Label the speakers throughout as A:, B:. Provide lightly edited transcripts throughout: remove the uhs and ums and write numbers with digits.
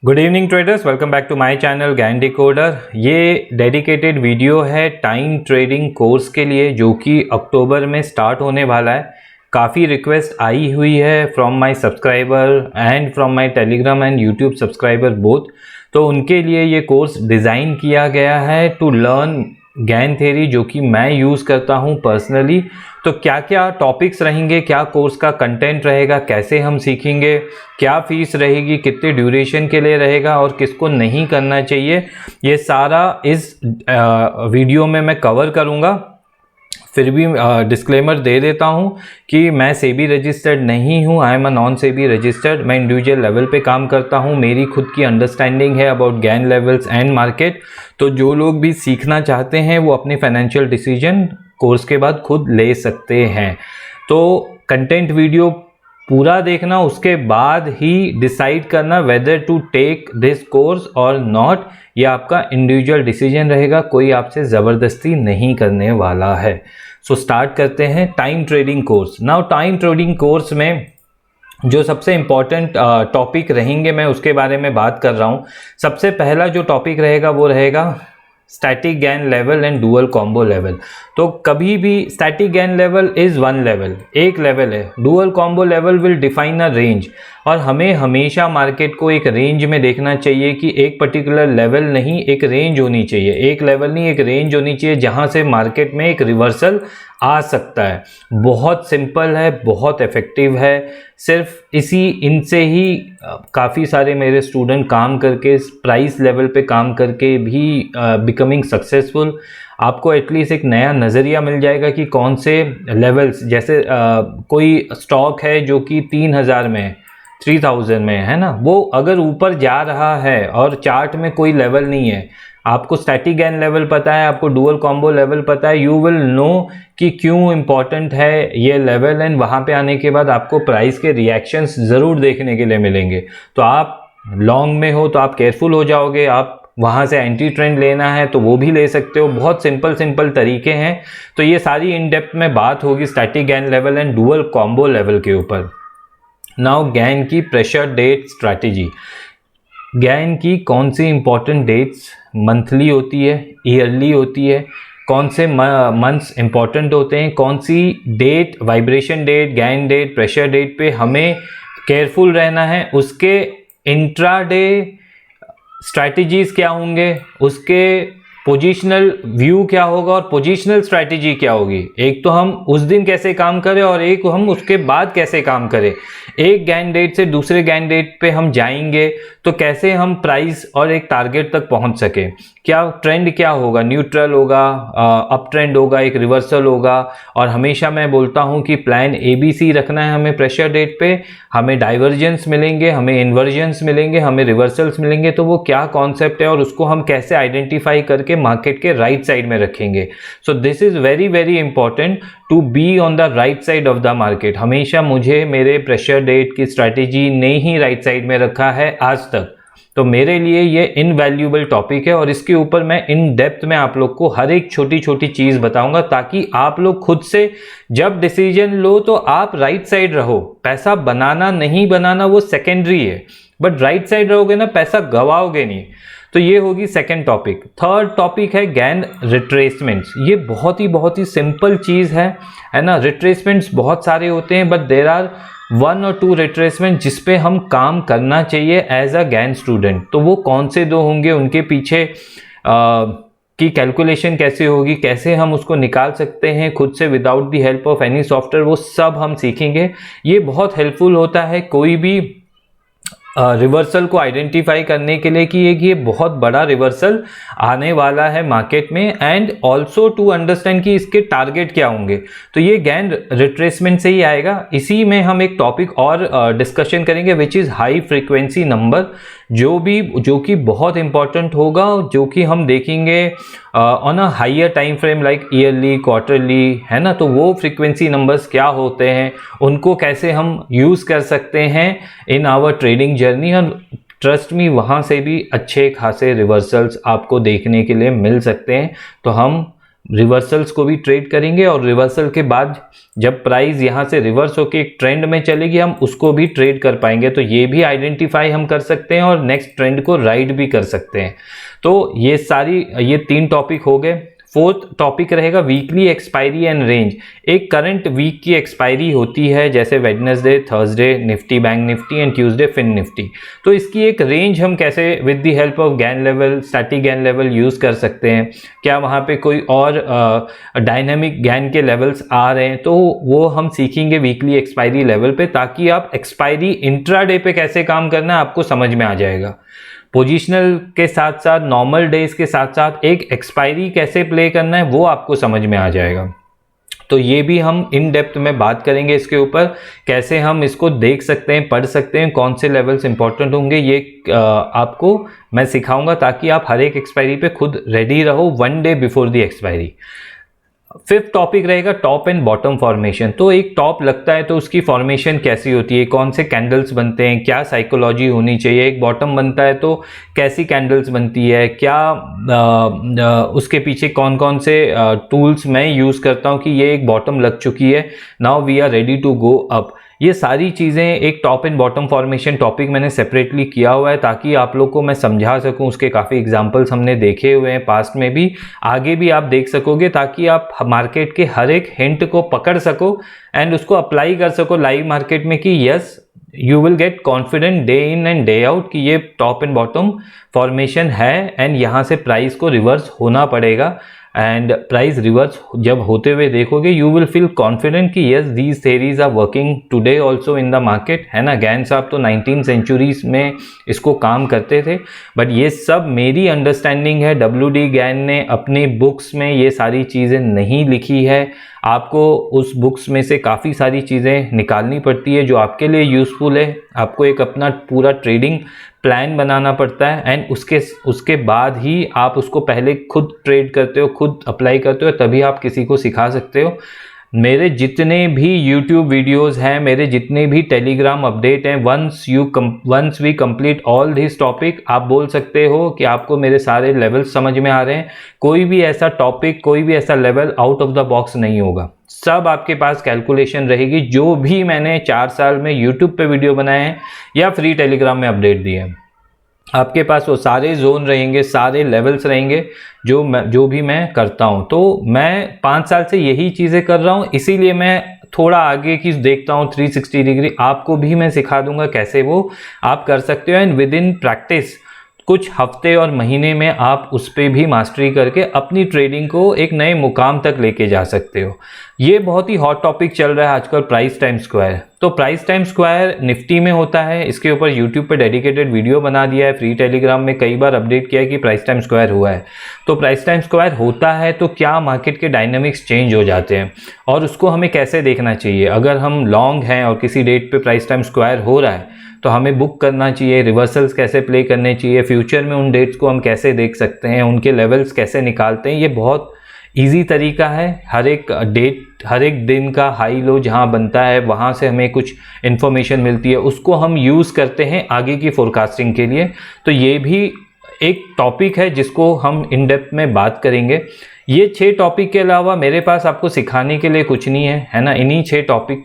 A: Good evening traders, welcome back to my channel Gyan decoder. ये dedicated video है time trading course के लिए जो कि अक्टूबर में स्टार्ट होने वाला है। काफ़ी रिक्वेस्ट आई हुई है from my subscriber and from my Telegram and YouTube subscriber both. तो उनके लिए ये कोर्स डिज़ाइन किया गया है टू लर्न ज्ञान थ्योरी जो कि मैं यूज़ करता हूँ पर्सनली। तो क्या क्या टॉपिक्स रहेंगे, क्या कोर्स का कंटेंट रहेगा, कैसे हम सीखेंगे, क्या फीस रहेगी, कितने ड्यूरेशन के लिए रहेगा और किसको नहीं करना चाहिए, ये सारा इस वीडियो में मैं कवर करूँगा। फिर भी डिस्क्लेमर दे देता हूँ कि मैं सेबी रजिस्टर्ड नहीं हूँ, I am a non SEBI registered. मैं इंडिविजुअल लेवल पे काम करता हूँ, मेरी खुद की अंडरस्टैंडिंग है अबाउट ज्ञान लेवल्स एंड मार्केट। तो जो लोग भी सीखना चाहते हैं वो अपने फाइनेंशियल डिसीजन कोर्स के बाद खुद ले सकते हैं। तो कंटेंट वीडियो पूरा देखना, उसके बाद ही डिसाइड करना whether to take this course और नॉट। ये आपका इंडिविजुअल डिसीजन रहेगा, कोई आपसे ज़बरदस्ती नहीं करने वाला है। सो स्टार्ट करते हैं time trading course. Now time trading course में जो सबसे इम्पॉर्टेंट टॉपिक रहेंगे मैं उसके बारे में बात कर रहा हूँ। सबसे पहला जो टॉपिक रहेगा वो रहेगा स्टैटिक ज्ञान level and dual combo level. तो कभी भी स्टैटिक ज्ञान लेवल इज़ वन लेवल, एक लेवल है। Dual combo level will define a range, और हमें हमेशा मार्केट को एक रेंज में देखना चाहिए कि एक पर्टिकुलर लेवल नहीं, एक रेंज होनी चाहिए। एक लेवल नहीं, एक रेंज होनी चाहिए जहां से मार्केट में एक रिवर्सल आ सकता है। बहुत सिंपल है, बहुत इफेक्टिव है। सिर्फ इनसे ही काफ़ी सारे मेरे स्टूडेंट काम करके प्राइस लेवल पे काम करके भी बिकमिंग सक्सेसफुल। आपको एटलीस्ट एक नया नज़रिया मिल जाएगा कि कौन से लेवल्स, जैसे कोई स्टॉक है जो कि 3000 में है, 3000 में है ना, वो अगर ऊपर जा रहा है और चार्ट में कोई लेवल नहीं है, आपको स्टैटिक ज्ञान लेवल पता है, आपको डुअल कॉम्बो लेवल पता है, यू विल नो कि क्यों इम्पॉर्टेंट है ये लेवल। एंड वहाँ पे आने के बाद आपको प्राइस के रिएक्शंस ज़रूर देखने के लिए मिलेंगे। तो आप लॉन्ग में हो तो आप केयरफुल हो जाओगे, आप वहाँ से एंटी ट्रेंड लेना है तो वो भी ले सकते हो। बहुत सिंपल तरीके हैं। तो ये सारी इन डेप्थ में बात होगी स्टैटिक ज्ञान level and dual combo level के ऊपर। नाउ ज्ञान की प्रेशर डेट स्ट्रैटेजी। ज्ञान की कौन सी इंपॉर्टेंट डेट्स मंथली होती है, ईयरली होती है, कौन से मंथ्स इंपॉर्टेंट होते हैं, कौन सी डेट, वाइब्रेशन डेट, ज्ञान डेट, प्रेशर डेट पे हमें केयरफुल रहना है, उसके इंट्राडे स्ट्रैटेजीज क्या होंगे, उसके पोजीशनल व्यू क्या होगा और पोजीशनल स्ट्रैटेजी क्या होगी। एक तो हम उस दिन कैसे काम करें और एक हम उसके बाद कैसे काम करें। एक ज्ञान डेट से दूसरे ज्ञान डेट पे हम जाएंगे तो कैसे हम प्राइस और एक टारगेट तक पहुंच सके, क्या ट्रेंड क्या होगा, न्यूट्रल होगा, अप ट्रेंड होगा, एक रिवर्सल होगा। और हमेशा मैं बोलता हूं कि प्लान ABC रखना है हमें प्रेशर डेट पे। हमें डाइवर्जेंस मिलेंगे, हमें इन्वर्जेंस मिलेंगे, हमें रिवर्सल्स मिलेंगे, तो वो क्या कॉन्सेप्ट है और उसको हम कैसे आइडेंटिफाई करके मार्केट के राइट साइड में रखेंगे। So this is very important to be on the right side of the market. हमेशा मुझे मेरे प्रेशर डेट की स्ट्रैटेजी ने ही राइट साइड में रखा है आज तक। तो मेरे लिए ये इनवैल्यूएबल टॉपिक है और इसके ऊपर मैं इन डेप्थ में आप लोग को हर एक छोटी चीज बताऊंगा ताकि आप लोग खुद से जब डिसीजन लो तो आप राइट साइड रहो। पैसा बनाना नहीं बनाना वो सेकेंडरी है, बट राइट साइड रहोगे ना, पैसा गवाओगे नहीं। तो ये होगी सेकेंड टॉपिक। थर्ड टॉपिक है ज्ञान रिट्रेसमेंट्स। ये बहुत ही सिंपल चीज है ना। रिट्रेसमेंट्स बहुत सारे होते हैं, बट देर आर 1 और 2 रिट्रेसमेंट जिस पे हम काम करना चाहिए एज अ ज्ञान स्टूडेंट। तो वो कौन से 2 होंगे, उनके पीछे की कैलकुलेशन कैसे होगी, कैसे हम उसको निकाल सकते हैं खुद से without the help of any software, वो सब हम सीखेंगे। ये बहुत हेल्पफुल होता है कोई भी रिवर्सल को आइडेंटिफाई करने के लिए कि ये बहुत बड़ा रिवर्सल आने वाला है मार्केट में, एंड ऑल्सो टू अंडरस्टैंड कि इसके टारगेट क्या होंगे। तो ये ज्ञान रिट्रेसमेंट से ही आएगा। इसी में हम एक टॉपिक और डिस्कशन करेंगे which is high frequency number, जो कि बहुत इंपॉर्टेंट होगा, जो कि हम देखेंगे on a higher time frame like yearly, quarterly, है ना। तो वो फ्रीक्वेंसी नंबर्स क्या होते हैं, उनको कैसे हम यूज़ कर सकते हैं इन आवर ट्रेडिंग जर्नी। और ट्रस्ट मी, वहाँ से भी अच्छे खासे रिवर्सल्स आपको देखने के लिए मिल सकते हैं। तो हम रिवर्सल्स को भी ट्रेड करेंगे और रिवर्सल के बाद जब प्राइस यहाँ से रिवर्स होकर एक ट्रेंड में चलेगी हम उसको भी ट्रेड कर पाएंगे। तो ये भी आइडेंटिफाई हम कर सकते हैं और नेक्स्ट ट्रेंड को राइड भी कर सकते हैं। तो ये 3 टॉपिक हो गए। फोर्थ टॉपिक रहेगा वीकली एक्सपायरी एंड रेंज। एक करंट वीक की एक्सपायरी होती है जैसे Wednesday, Thursday Nifty Bank Nifty and Tuesday Fin Nifty. तो इसकी एक रेंज हम कैसे with the help of Gann level, static Gann level use कर सकते हैं। क्या वहाँ पे कोई और डायनामिक गैन के लेवल्स आ रहे हैं, तो वो हम सीखेंगे वीकली एक्सपायरी लेवल पे, ताकि आप एक्सपायरी इंट्राडे पे कैसे काम करना है आपको समझ में आ जाएगा। पोजिशनल के साथ साथ नॉर्मल डेज के साथ साथ एक एक्सपायरी कैसे प्ले करना है वो आपको समझ में आ जाएगा। तो ये भी हम इन डेप्थ में बात करेंगे इसके ऊपर, कैसे हम इसको देख सकते हैं, पढ़ सकते हैं, कौन से लेवल्स इंपॉर्टेंट होंगे, ये आपको मैं सिखाऊंगा ताकि आप हर एक एक्सपायरी पे खुद रेडी रहो 1 day before the expiry. Fifth topic रहेगा टॉप एंड बॉटम फॉर्मेशन। तो एक टॉप लगता है तो उसकी फॉर्मेशन कैसी होती है, कौन से कैंडल्स बनते हैं, क्या साइकोलॉजी होनी चाहिए। एक बॉटम बनता है तो कैसी कैंडल्स बनती है, क्या उसके पीछे कौन कौन से टूल्स मैं यूज़ करता हूँ कि ये एक बॉटम लग चुकी है, now we are ready to go up. ये सारी चीज़ें एक top and bottom formation topic मैंने सेपरेटली किया हुआ है ताकि आप लोग को मैं समझा सकूं। उसके काफ़ी एग्जांपल्स हमने देखे हुए हैं पास्ट में भी, आगे भी आप देख सकोगे, ताकि आप मार्केट के हर एक हिंट को पकड़ सको एंड उसको अप्लाई कर सको लाइव मार्केट में कि yes you will get confident day in and day out कि ये टॉप एंड बॉटम फॉर्मेशन है एंड यहाँ से प्राइस को रिवर्स होना पड़ेगा। एंड प्राइस रिवर्स जब होते हुए देखोगे यू विल फील कॉन्फिडेंट कि yes these theories are working today also in the market, है ना। गैन साहब तो 19 सेंचुरीज में इसको काम करते थे, बट ये सब मेरी अंडरस्टैंडिंग है। WD गैन ने अपनी बुक्स में ये सारी चीज़ें नहीं लिखी है, आपको उस बुक्स में से काफ़ी सारी चीज़ें निकालनी पड़ती है जो आपके लिए यूज़फुल है। आपको एक अपना पूरा ट्रेडिंग प्लान बनाना पड़ता है एंड उसके बाद ही आप उसको पहले खुद ट्रेड करते हो, खुद अप्लाई करते हो, तभी आप किसी को सिखा सकते हो। मेरे जितने भी YouTube वीडियोस हैं, मेरे जितने भी टेलीग्राम अपडेट हैं, once we complete all this topic, आप बोल सकते हो कि आपको मेरे सारे लेवल्स समझ में आ रहे हैं। कोई भी ऐसा टॉपिक, कोई भी ऐसा level out of the box नहीं होगा, सब आपके पास कैलकुलेशन रहेगी। जो भी मैंने 4 साल में YouTube पे वीडियो बनाए हैं या फ्री टेलीग्राम में अपडेट दिए हैं, आपके पास वो सारे जोन रहेंगे, सारे लेवल्स रहेंगे जो भी मैं करता हूँ। तो मैं 5 साल से यही चीज़ें कर रहा हूँ, इसीलिए मैं थोड़ा आगे की देखता हूँ 360 डिग्री। आपको भी मैं सिखा दूंगा कैसे वो आप कर सकते हो एंड विद इन प्रैक्टिस कुछ हफ्ते और महीने में आप उस पर भी मास्टरी करके अपनी ट्रेडिंग को एक नए मुकाम तक लेके जा सकते हो। ये बहुत ही हॉट टॉपिक चल रहा है आजकल, प्राइस टाइम स्क्वायर। तो प्राइस टाइम स्क्वायर निफ्टी में होता है, इसके ऊपर यूट्यूब पे डेडिकेटेड वीडियो बना दिया है, फ्री टेलीग्राम में कई बार अपडेट किया है कि प्राइस टाइम स्क्वायर हुआ है। तो प्राइस टाइम स्क्वायर होता है तो क्या मार्केट के डायनामिक्स चेंज हो जाते हैं और उसको हमें कैसे देखना चाहिए। अगर हम लॉन्ग हैं और किसी डेट पे प्राइस टाइम स्क्वायर हो रहा है तो हमें बुक करना चाहिए, रिवर्सल्स कैसे प्ले करने चाहिए, फ्यूचर में उन डेट्स को हम कैसे देख सकते हैं, उनके लेवल्स कैसे निकालते हैं। ये बहुत इजी तरीका है। हर एक डेट, हर एक दिन का हाई लो जहां बनता है वहां से हमें कुछ इन्फॉर्मेशन मिलती है, उसको हम यूज़ करते हैं आगे की फोरकास्टिंग के लिए। तो ये भी एक टॉपिक है जिसको हम इन डेप्थ में बात करेंगे। ये 6 टॉपिक के अलावा मेरे पास आपको सिखाने के लिए कुछ नहीं है ना। इन्हीं 6 टॉपिक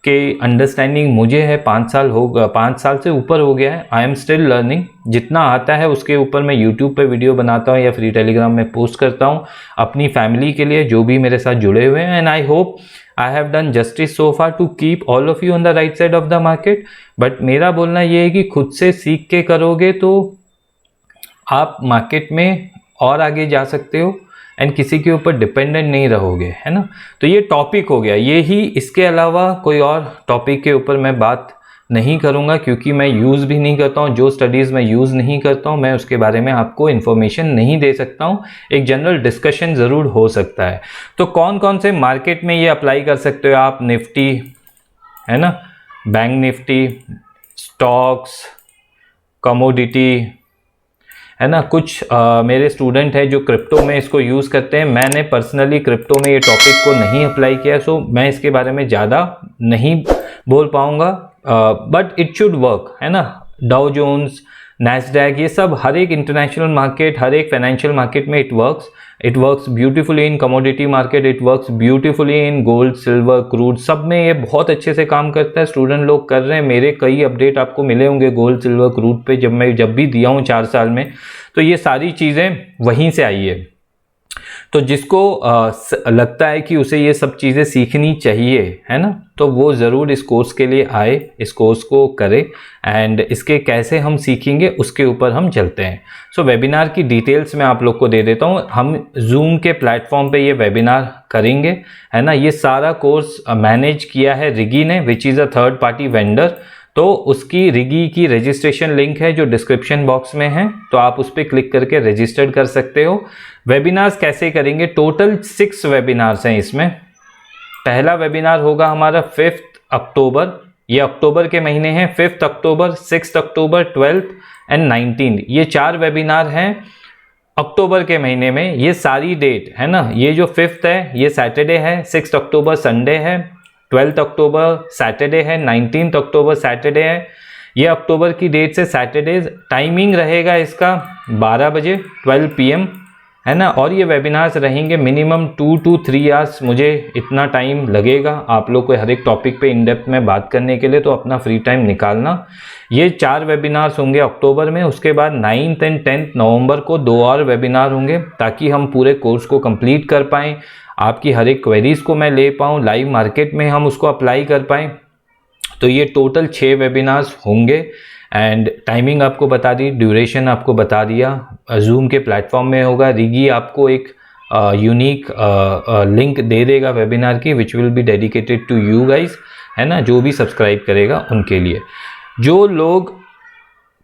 A: के अंडरस्टैंडिंग मुझे है, 5 साल से ऊपर हो गया है। I am still learning. जितना आता है उसके ऊपर मैं यूट्यूब पे वीडियो बनाता हूँ या फ्री टेलीग्राम में पोस्ट करता हूँ अपनी फैमिली के लिए जो भी मेरे साथ जुड़े हुए हैं। And I hope I have done justice so far to keep all of you on the right side of the market. But मेरा बोलना ये है कि खुद से सीख के करोगे तो आप मार्केट में और आगे जा सकते हो एंड किसी के ऊपर डिपेंडेंट नहीं रहोगे, है ना। तो ये टॉपिक हो गया, ये ही। इसके अलावा कोई और टॉपिक के ऊपर मैं बात नहीं करूँगा क्योंकि मैं यूज़ भी नहीं करता हूँ। जो स्टडीज़ मैं यूज़ नहीं करता हूँ मैं उसके बारे में आपको इन्फॉर्मेशन नहीं दे सकता हूँ। एक जनरल डिस्कशन ज़रूर हो सकता है। तो कौन कौन से मार्केट में ये अप्लाई कर सकते हो आप, निफ्टी, है ना, बैंक निफ्टी, स्टॉक्स, कमोडिटी, है ना। कुछ मेरे स्टूडेंट हैं जो क्रिप्टो में इसको यूज़ करते हैं। मैंने पर्सनली क्रिप्टो में ये टॉपिक को नहीं अप्लाई किया, सो मैं इसके बारे में ज़्यादा नहीं बोल पाऊँगा, बट इट शुड वर्क, है ना। डाउ जोन्स, नैस्डैक, ये सब हर एक इंटरनेशनल मार्केट, हर एक फाइनेंशियल मार्केट में it works beautifully in commodity market, it works beautifully in gold, silver, crude, सब में ये बहुत अच्छे से काम करता है। स्टूडेंट लोग कर रहे हैं, मेरे कई अपडेट आपको मिले होंगे गोल्ड, सिल्वर, क्रूड पे, जब भी दिया हूँ 4 साल में, तो ये सारी चीज़ें वहीं से आई है। तो जिसको लगता है कि उसे ये सब चीज़ें सीखनी चाहिए, है ना, तो वो ज़रूर इस कोर्स के लिए आए, इस कोर्स को करे, एंड इसके कैसे हम सीखेंगे उसके ऊपर हम चलते हैं। सो वेबिनार की डिटेल्स मैं आप लोग को दे देता हूँ। हम जूम के प्लेटफॉर्म पे ये वेबिनार करेंगे, है ना। ये सारा कोर्स मैनेज किया है रिगी ने, which is a third party vendor. तो उसकी रिगी की रजिस्ट्रेशन लिंक है जो डिस्क्रिप्शन बॉक्स में है, तो आप उस पर क्लिक करके रजिस्टर्ड कर सकते हो। वेबिनार्स कैसे करेंगे, टोटल 6 वेबिनार्स हैं इसमें। पहला वेबिनार होगा हमारा 5 अक्टूबर, ये अक्टूबर के महीने हैं, 5 अक्टूबर, 6 अक्टूबर, 12 एंड 19, ये 4 वेबिनार हैं अक्टूबर के महीने में। ये सारी डेट है ना, ये जो 5th है ये सैटरडे है, 6 अक्टूबर संडे है, 12 अक्टूबर सैटरडे है, 19 अक्टूबर सैटरडे है। ये अक्टूबर की डेट से सैटरडे, टाइमिंग रहेगा इसका 12 बजे 12 PM, है ना। और ये वेबिनार्स रहेंगे मिनिमम 2 to 3 आवर्स, मुझे इतना टाइम लगेगा आप लोग को हर एक टॉपिक पे इन डेप्थ में बात करने के लिए, तो अपना फ्री टाइम निकालना। ये 4 वेबिनार्स होंगे अक्टूबर में, उसके बाद 9th and 10th नवंबर को 2 और वेबिनार होंगे, ताकि हम पूरे कोर्स को कंप्लीट कर पाएँ, आपकी हर एक क्वेरीज़ को मैं ले पाऊँ, लाइव मार्केट में हम उसको अप्लाई कर पाएँ। तो ये टोटल 6 वेबिनार्स होंगे, एंड टाइमिंग आपको बता दी, ड्यूरेशन आपको बता दिया। जूम के प्लेटफॉर्म में होगा, रिगी आपको एक यूनिक लिंक दे देगा वेबिनार की, which will be dedicated to you guys, है ना, जो भी सब्सक्राइब करेगा उनके लिए। जो लोग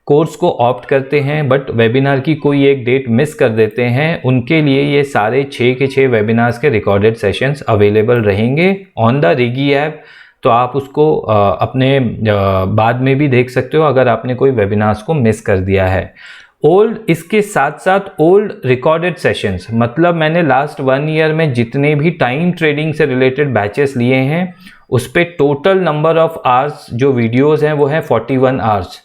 A: कोर्स को ऑप्ट करते हैं बट वेबिनार की कोई एक डेट मिस कर देते हैं, उनके लिए ये सारे 6 के 6 वेबिनार्स के रिकॉर्डेड सेशंस अवेलेबल रहेंगे ऑन द रिगी ऐप। तो आप उसको अपने बाद में भी देख सकते हो अगर आपने कोई वेबिनार्स को मिस कर दिया है। ओल्ड, इसके साथ साथ ओल्ड रिकॉर्डेड सेशंस, मतलब मैंने लास्ट 1 ईयर में जितने भी टाइम ट्रेडिंग से रिलेटेड बैचेस लिए हैं, उस पे टोटल नंबर ऑफ आवर्स जो वीडियोस हैं वो है 41 आवर्स।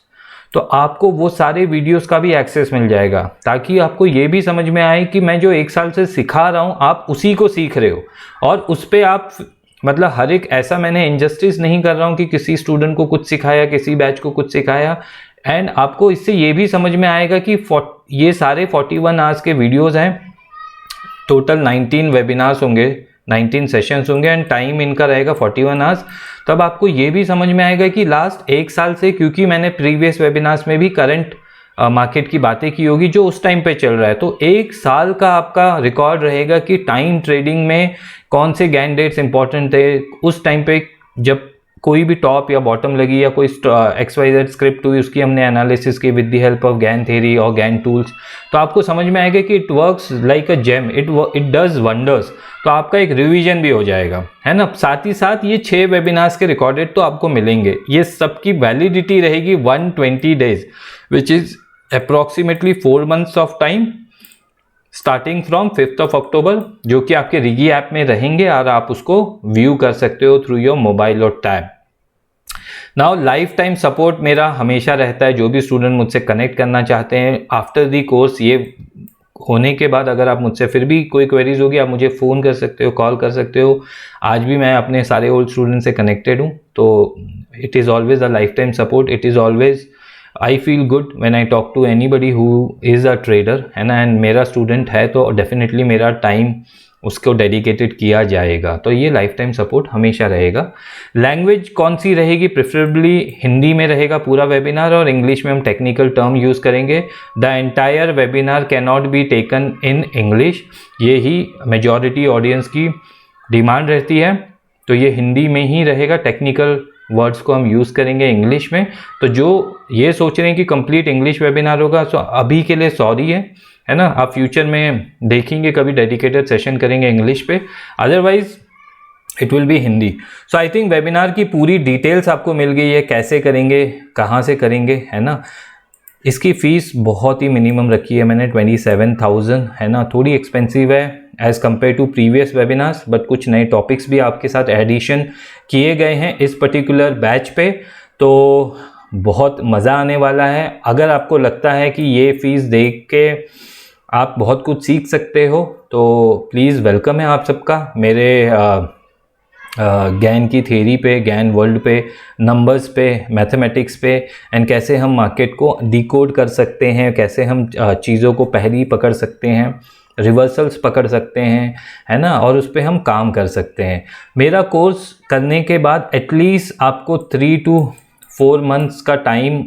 A: तो आपको वो सारे वीडियोस का भी एक्सेस मिल जाएगा, ताकि आपको ये भी समझ में आए कि मैं जो 1 साल से सिखा रहा हूँ आप उसी को सीख रहे हो, और उस पर आप, मतलब हर एक, ऐसा मैंने इनजस्टिस नहीं कर रहा हूँ कि किसी स्टूडेंट को कुछ सिखाया, किसी बैच को कुछ सिखाया। एंड आपको इससे ये भी समझ में आएगा कि ये सारे 41 आवर्स के वीडियोस हैं, टोटल 19 वेबिनार्स होंगे, 19 सेशंस होंगे, एंड टाइम इनका रहेगा 41 आवर्स। तब आपको ये भी समझ में आएगा कि लास्ट 1 साल से, क्योंकि मैंने प्रीवियस वेबिनार्स में भी करंट मार्केट की बातें की होगी जो उस टाइम पे चल रहा है, तो 1 साल का आपका रिकॉर्ड रहेगा कि टाइम ट्रेडिंग में कौन से कैंडिडेट्स इंपॉर्टेंट थे उस टाइम पे, जब कोई भी टॉप या बॉटम लगी या कोई XYZ स्क्रिप्ट हुई, उसकी हमने एनालिसिस की with the help of Gann theory और गैन टूल्स। तो आपको समझ में आएगा कि it works like a gem, it does wonders. तो आपका एक रिवीजन भी हो जाएगा, है ना। साथ ही साथ ये 6 वेबिनार्स के रिकॉर्डेड तो आपको मिलेंगे। ये सबकी वैलिडिटी रहेगी 120 days, which is approximately 4 months of time, starting from 5th of October, जो कि आपके रिगी ऐप में रहेंगे और आप उसको व्यू कर सकते हो थ्रू योर मोबाइल और tab. Now life time support मेरा हमेशा रहता है, जो भी स्टूडेंट मुझसे कनेक्ट करना चाहते हैं आफ्टर दी कोर्स, ये होने के बाद अगर आप मुझसे फिर भी कोई क्वेरीज होगी, आप मुझे फ़ोन कर सकते हो, कॉल कर सकते हो। आज भी मैं अपने सारे ओल्ड स्टूडेंट से कनेक्टेड हूँ, तो it is always a life time support. It is always, I feel good when I talk to anybody who is a trader, है ना, एंड मेरा स्टूडेंट है तो डेफिनेटली मेरा टाइम उसको डेडिकेटेड किया जाएगा। तो ये लाइफ टाइम सपोर्ट हमेशा रहेगा। लैंग्वेज कौन सी रहेगी, प्रेफरेबली हिंदी में रहेगा पूरा वेबिनार, और इंग्लिश में हम टेक्निकल टर्म यूज़ करेंगे। The entire webinar can not be taken in English, ये ही मेजॉरिटी ऑडियंस की डिमांड रहती है, तो ये हिंदी में ही रहेगा। टेक्निकल वर्ड्स को हम यूज़ करेंगे इंग्लिश में। तो जो ये सोच रहे हैं कि कंप्लीट इंग्लिश वेबिनार होगा, तो अभी के लिए सॉरी है ना, आप फ्यूचर में देखेंगे कभी डेडिकेटेड सेशन करेंगे इंग्लिश पे, otherwise it will be Hindi. So I think webinar की पूरी डिटेल्स आपको मिल गई है, कैसे करेंगे, कहाँ से करेंगे, है ना। इसकी फ़ीस बहुत ही मिनिमम रखी है मैंने, 27,000, है ना, थोड़ी एक्सपेंसिव है as compare to previous webinars, but कुछ नए टॉपिक्स भी आपके साथ एडिशन किए गए हैं इस पर्टिकुलर बैच पे। तो बहुत मज़ा आने वाला है। अगर आपको लगता है कि ये फ़ीस देख के आप बहुत कुछ सीख सकते हो तो प्लीज़ वेलकम है आप सबका मेरे गैन की थ्योरी पे, गैन वर्ल्ड पे, नंबर्स पे, मैथमेटिक्स पे, एंड कैसे हम मार्केट को डिकोड कर सकते हैं, कैसे हम चीज़ों को पहली पकड़ सकते हैं, रिवर्सल्स पकड़ सकते हैं, है ना, और उस पर हम काम कर सकते हैं। मेरा कोर्स करने के बाद एटलीस्ट आपको 3 to 4 months का टाइम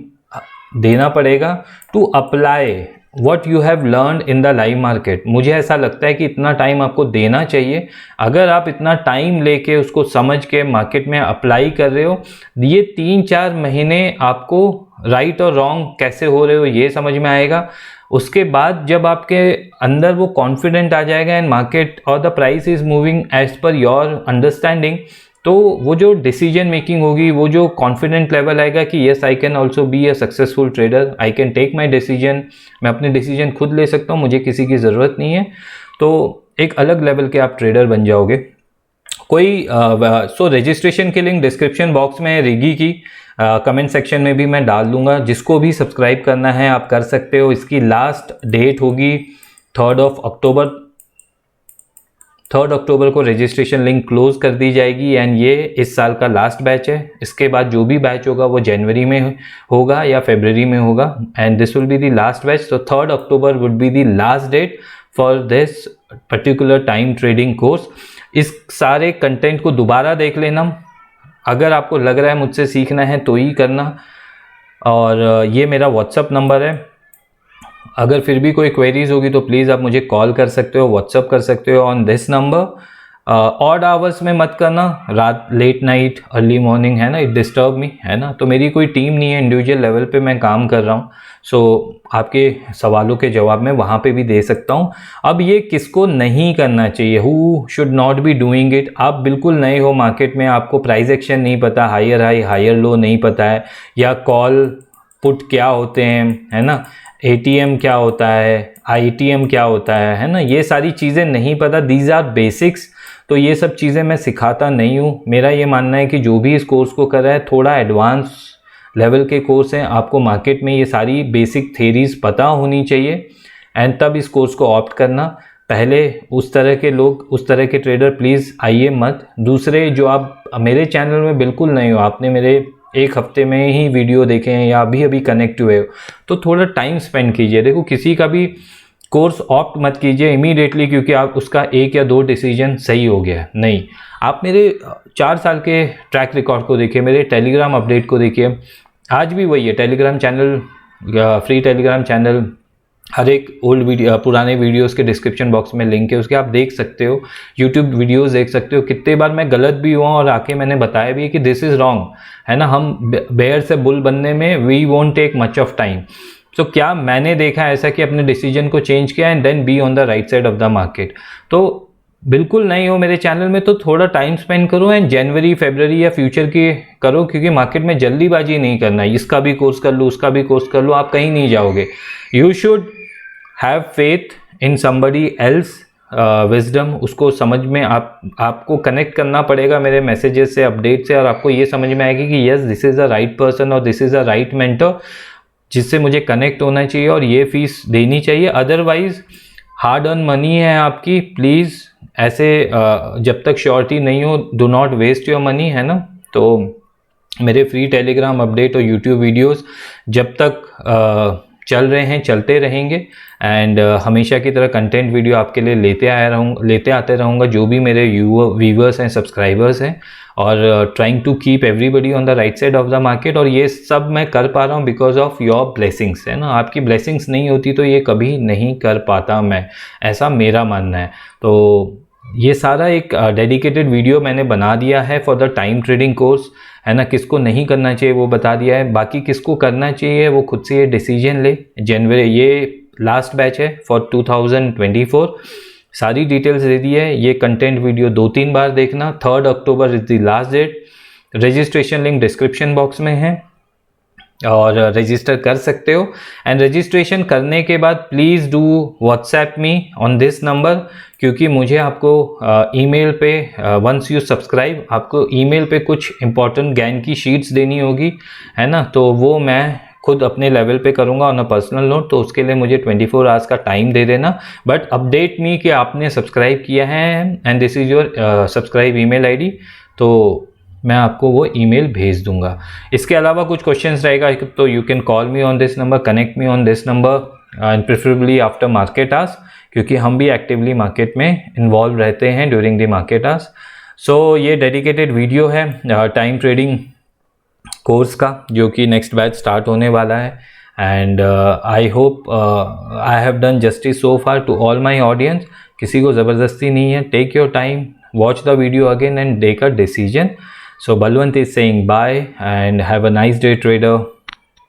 A: देना पड़ेगा to apply what you have learn in the live market. मुझे ऐसा लगता है कि इतना टाइम आपको देना चाहिए। अगर आप इतना टाइम लेके उसको समझ के मार्केट में अप्लाई कर रहे हो, ये 3-4 महीने आपको राइट और रॉन्ग कैसे हो रहे हो ये समझ में आएगा। उसके बाद जब आपके अंदर वो कॉन्फिडेंट आ जाएगा एंड मार्केट और the price is moving as per your understanding, तो वो जो डिसीजन मेकिंग होगी, वो जो कॉन्फिडेंट लेवल आएगा कि yes I can also be a successful trader, I can take my decision, मैं अपने डिसीजन खुद ले सकता हूँ, मुझे किसी की ज़रूरत नहीं है, तो एक अलग लेवल के आप ट्रेडर बन जाओगे। कोई रजिस्ट्रेशन की लिंक डिस्क्रिप्शन बॉक्स में रिगी की कमेंट सेक्शन में भी मैं डाल दूंगा। जिसको भी सब्सक्राइब करना है आप कर सकते हो। इसकी लास्ट डेट होगी 3 अक्टूबर। 3 अक्टूबर को रजिस्ट्रेशन लिंक क्लोज कर दी जाएगी एंड ये इस साल का लास्ट बैच है। इसके बाद जो भी बैच होगा वो जनवरी में होगा या फरवरी में होगा and this will be the last batch. तो 3 October would be the last date for this particular time trading course. इस सारे कंटेंट को दोबारा देख लेना। अगर आपको लग रहा है मुझसे सीखना है तो ही करना। और ये मेरा व्हाट्सअप नंबर है। अगर फिर भी कोई क्वेरीज होगी तो प्लीज़ आप मुझे कॉल कर सकते हो, व्हाट्सअप कर सकते हो on this number. Odd hours में मत करना, रात, लेट नाइट, अर्ली मॉर्निंग, है ना, इट डिस्टर्ब मी, है ना। तो मेरी कोई टीम नहीं है, इंडिविजुअल लेवल पे मैं काम कर रहा हूँ। सो आपके सवालों के जवाब मैं वहाँ पे भी दे सकता हूँ। अब ये किसको नहीं करना चाहिए, who should not be doing it. आप बिल्कुल नए हो मार्केट में, आपको प्राइस एक्शन नहीं पता, हायर हाई हायर लो नहीं पता है, या कॉल पुट क्या होते हैं, है ना, ATM क्या होता है, ITM क्या होता है ना, ये सारी चीज़ें नहीं पता। These our basics. तो ये सब चीज़ें मैं सिखाता नहीं हूँ। मेरा ये मानना है कि जो भी इस कोर्स को कर रहा है, थोड़ा एडवांस लेवल के कोर्स हैं, आपको मार्केट में ये सारी बेसिक थेरीज पता होनी चाहिए एंड तब इस कोर्स को ऑप्ट करना। पहले उस तरह के लोग, उस तरह के ट्रेडर प्लीज़ आइए मत। दूसरे जो आप मेरे चैनल में बिल्कुल नहीं हो, आपने मेरे 1 हफ्ते में ही वीडियो देखे हैं या अभी कनेक्ट हुए हो, तो थोड़ा टाइम स्पेंड कीजिए। देखो, किसी का भी कोर्स ऑप्ट मत कीजिए इमीडिएटली क्योंकि आप उसका 1 या 2 डिसीजन सही हो गया। नहीं, आप मेरे 4 साल के ट्रैक रिकॉर्ड को देखिए, मेरे टेलीग्राम अपडेट को देखिए। आज भी वही है, Telegram channel, free Telegram channel, हर एक ओल्ड वीडियो, पुराने वीडियोस के डिस्क्रिप्शन बॉक्स में लिंक है, उसके आप देख सकते हो। यूट्यूब वीडियोस देख सकते हो। कितने बार मैं गलत भी हुआ और आके मैंने बताया भी कि दिस इज़ रॉन्ग, है ना। हम बेयर से बुल बनने में we won't take much of time. So क्या मैंने देखा ऐसा कि अपने डिसीजन को चेंज किया and then be on the right side of the market. तो बिल्कुल नहीं हो मेरे चैनल में तो थोड़ा टाइम स्पेंड करो एंड जनवरी, फरवरी या फ्यूचर की करो, क्योंकि मार्केट में जल्दीबाजी नहीं करना है। इसका भी कोर्स कर लो, उसका भी कोर्स कर लो, आप कहीं नहीं जाओगे। You should have faith in somebody else wisdom. उसको समझ में आपको कनेक्ट करना पड़ेगा मेरे मैसेजेस से, अपडेट से, और आपको ये समझ में आएगी कि yes this is a right person और this is a right mentor जिससे मुझे कनेक्ट होना चाहिए और ये फीस देनी चाहिए। अदरवाइज हार्ड अर्न मनी है आपकी, प्लीज़ ऐसे जब तक श्योरिटी नहीं हो, do not waste your money, है ना। तो मेरे फ्री टेलीग्राम अपडेट और यूट्यूब वीडियोस जब तक चल रहे हैं, चलते रहेंगे एंड हमेशा की तरह कंटेंट वीडियो आपके लिए लेते आते रहूँगा, जो भी मेरे व्यूवर्स हैं, सब्सक्राइबर्स हैं, और trying to keep everybody on the right side of the market. और ये सब मैं कर पा रहा हूँ बिकॉज ऑफ योर ब्लेसिंग्स, है ना। आपकी ब्लेसिंग्स नहीं होती तो ये कभी नहीं कर पाता मैं, ऐसा मेरा मानना है। तो ये सारा एक डेडिकेटेड वीडियो मैंने बना दिया है for the time trading course, है ना। किसको नहीं करना चाहिए वो बता दिया है, बाकी किसको करना चाहिए वो खुद से ये डिसीजन ले। जनवरी ये लास्ट बैच है फॉर 2024, सारी डिटेल्स दे दी है। ये कंटेंट वीडियो 2-3 बार देखना। 3 October is the last date. Registration link description box में है। और रजिस्टर कर सकते हो। एंड रजिस्ट्रेशन करने के बाद please do WhatsApp me on this number, क्योंकि मुझे आपको ईमेल पे वंस यू सब्सक्राइब आपको ईमेल पे कुछ इंपॉर्टेंट ज्ञान की शीट्स देनी होगी, है ना। तो वो मैं खुद अपने लेवल पे करूँगा ऑन अ पर्सनल नोट, तो उसके लिए मुझे 24 आवर्स का टाइम दे देना। बट अपडेट मी कि आपने सब्सक्राइब किया है and this is your subscribe email ID, तो मैं आपको वो ईमेल भेज दूंगा। इसके अलावा कुछ क्वेश्चंस रहेगा तो you can call me on this number, connect me on this number and preferably after market hours, क्योंकि हम भी एक्टिवली मार्केट में इन्वॉल्व रहते हैं during the market hours. So ये डेडिकेटेड वीडियो है टाइम ट्रेडिंग कोर्स का, जो कि नेक्स्ट बैच स्टार्ट होने वाला है। And I hope I have done justice so far to all my audience. किसी को ज़बरदस्ती नहीं है, take your time, watch the video again and take a decision. So Balwant is saying bye and have a nice day, trader.